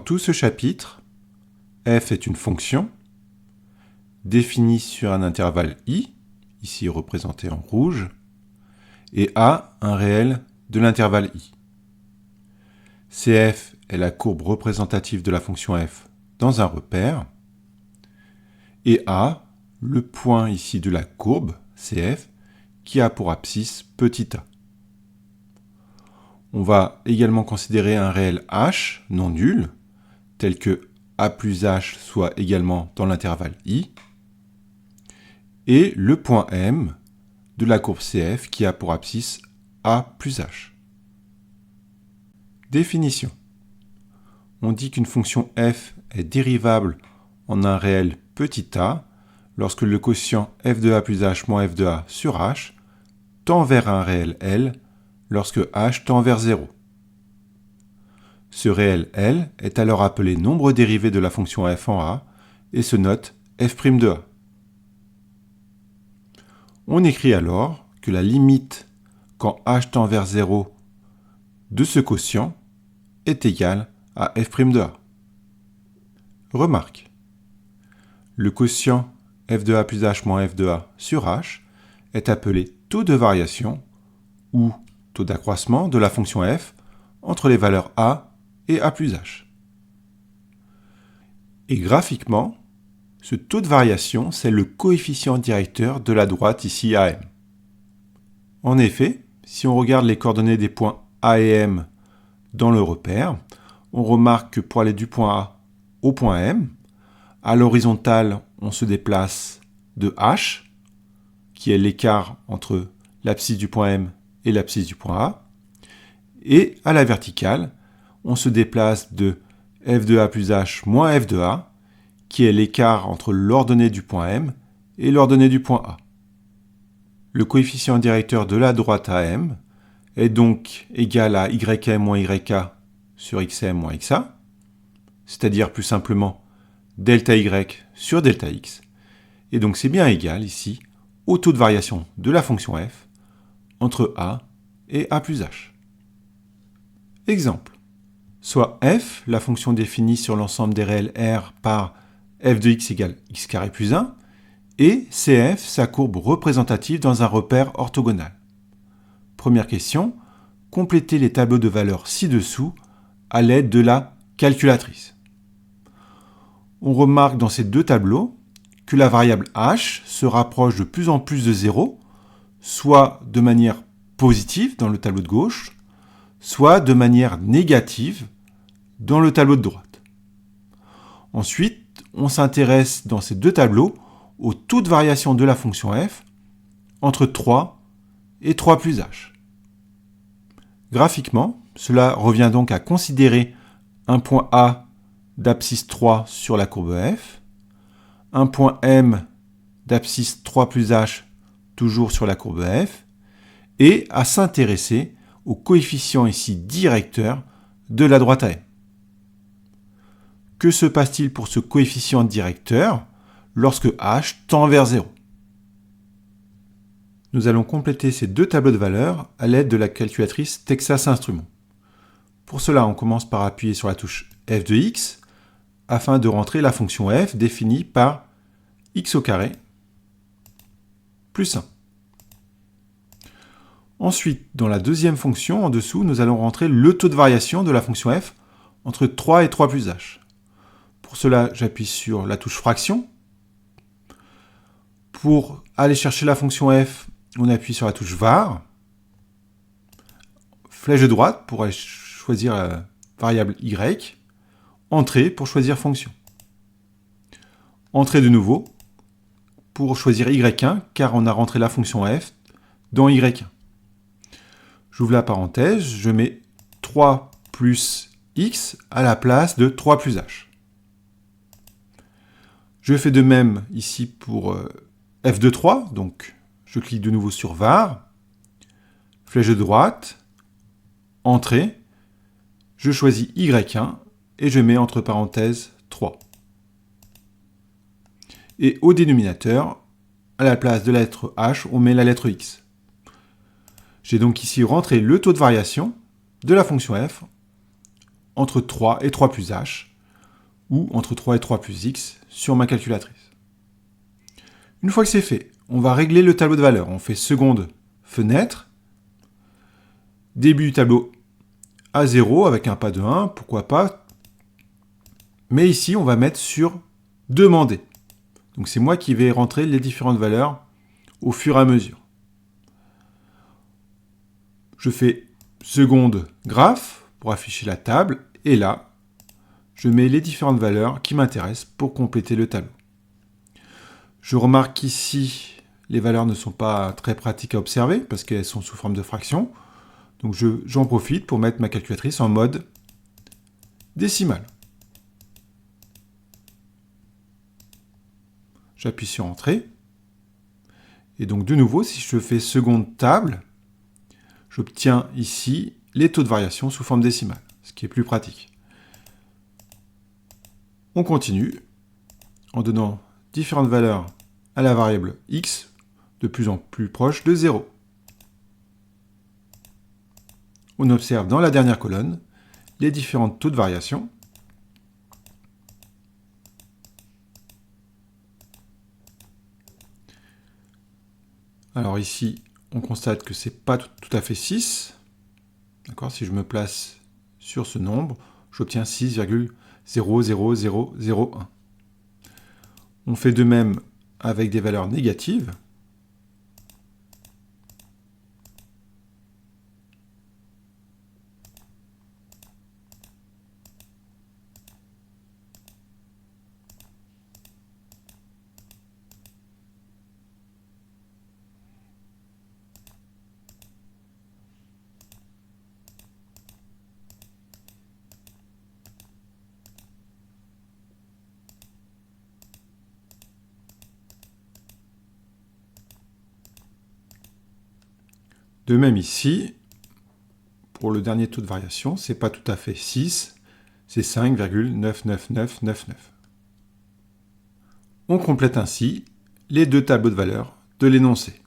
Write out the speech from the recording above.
tout ce chapitre, f est une fonction définie sur un intervalle i, ici représenté en rouge, et a un réel de l'intervalle i. Cf est la courbe représentative de la fonction f dans un repère, et a le point ici de la courbe, cf, qui a pour abscisse petit a. On va également considérer un réel h non nul, tel que a plus h soit également dans l'intervalle i, et le point m de la courbe cf qui a pour abscisse a plus h. Définition. On dit qu'une fonction f est dérivable en un réel petit a lorsque le quotient f de a plus h moins f de a sur h tend vers un réel L lorsque h tend vers 0. Ce réel L est alors appelé nombre dérivé de la fonction f en a et se note f' de a. On écrit alors que la limite quand h tend vers 0 de ce quotient est égale à f' de a. Remarque. Le quotient f de a plus h moins f de a sur h est appelé taux de variation ou taux d'accroissement de la fonction f entre les valeurs a et a plus h. Et graphiquement, ce taux de variation, c'est le coefficient directeur de la droite ici AM. En effet, si on regarde les coordonnées des points A et M dans le repère, on remarque que pour aller du point A au point M, à l'horizontale, on se déplace de h, qui est l'écart entre l'abscisse du point M et l'abscisse du point A, et à la verticale, on se déplace de f de a plus h moins f de a, qui est l'écart entre l'ordonnée du point M et l'ordonnée du point A. Le coefficient directeur de la droite AM est donc égal à ym moins yk sur xm moins xa, c'est-à-dire plus simplement delta y sur delta x, et donc c'est bien égal ici au taux de variation de la fonction f entre a et a plus h. Exemple. Soit f, la fonction définie sur l'ensemble des réels R par f de x égale x carré plus 1, et cf, sa courbe représentative dans un repère orthogonal. Première question, complétez les tableaux de valeurs ci-dessous à l'aide de la calculatrice. On remarque dans ces deux tableaux que la variable h se rapproche de plus en plus de 0, soit de manière positive dans le tableau de gauche, soit de manière négative dans le tableau de droite. Ensuite, on s'intéresse dans ces deux tableaux au taux de variation de la fonction f entre 3 et 3 plus h. Graphiquement, cela revient donc à considérer un point A d'abscisse 3 sur la courbe f, un point M d'abscisse 3 plus h toujours sur la courbe f, et à s'intéresser au coefficient ici directeur de la droite AM. Que se passe-t-il pour ce coefficient directeur lorsque h tend vers 0? Nous allons compléter ces deux tableaux de valeurs à l'aide de la calculatrice Texas Instruments. Pour cela, on commence par appuyer sur la touche f de x afin de rentrer la fonction f définie par x au carré plus 1. Ensuite, dans la deuxième fonction, en dessous, nous allons rentrer le taux de variation de la fonction f entre 3 et 3 plus h. Pour cela, j'appuie sur la touche fraction. Pour aller chercher la fonction f, on appuie sur la touche var. Flèche de droite pour aller choisir la variable y. Entrée pour choisir fonction. Entrée de nouveau pour choisir y1 car on a rentré la fonction f dans y1. J'ouvre la parenthèse, je mets 3 plus x à la place de 3 plus h. Je fais de même ici pour f de 3, donc je clique de nouveau sur var, flèche de droite, entrée, je choisis y1 et je mets entre parenthèses 3. Et au dénominateur, à la place de la lettre h, on met la lettre x. J'ai donc ici rentré le taux de variation de la fonction f entre 3 et 3 plus h ou entre 3 et 3 plus x sur ma calculatrice. Une fois que c'est fait, on va régler le tableau de valeurs. On fait seconde fenêtre, début du tableau à 0 avec un pas de 1, pourquoi pas. Mais ici, on va mettre sur demander. Donc c'est moi qui vais rentrer les différentes valeurs au fur et à mesure. Je fais seconde graphe pour afficher la table, et là, je mets les différentes valeurs qui m'intéressent pour compléter le tableau. Je remarque qu'ici, les valeurs ne sont pas très pratiques à observer parce qu'elles sont sous forme de fractions. Donc j'en profite pour mettre ma calculatrice en mode décimal. J'appuie sur Entrée. Et donc de nouveau, si je fais seconde table, j'obtiens ici les taux de variation sous forme décimale, ce qui est plus pratique. On continue en donnant différentes valeurs à la variable x, de plus en plus proche de 0. On observe dans la dernière colonne les différents taux de variation. Alors ici, on constate que ce n'est pas tout à fait 6. D'accord, si je me place sur ce nombre, j'obtiens 6,00001. On fait de même avec des valeurs négatives. De même ici, pour le dernier taux de variation, ce n'est pas tout à fait 6, c'est 5,99999. On complète ainsi les deux tableaux de valeurs de l'énoncé.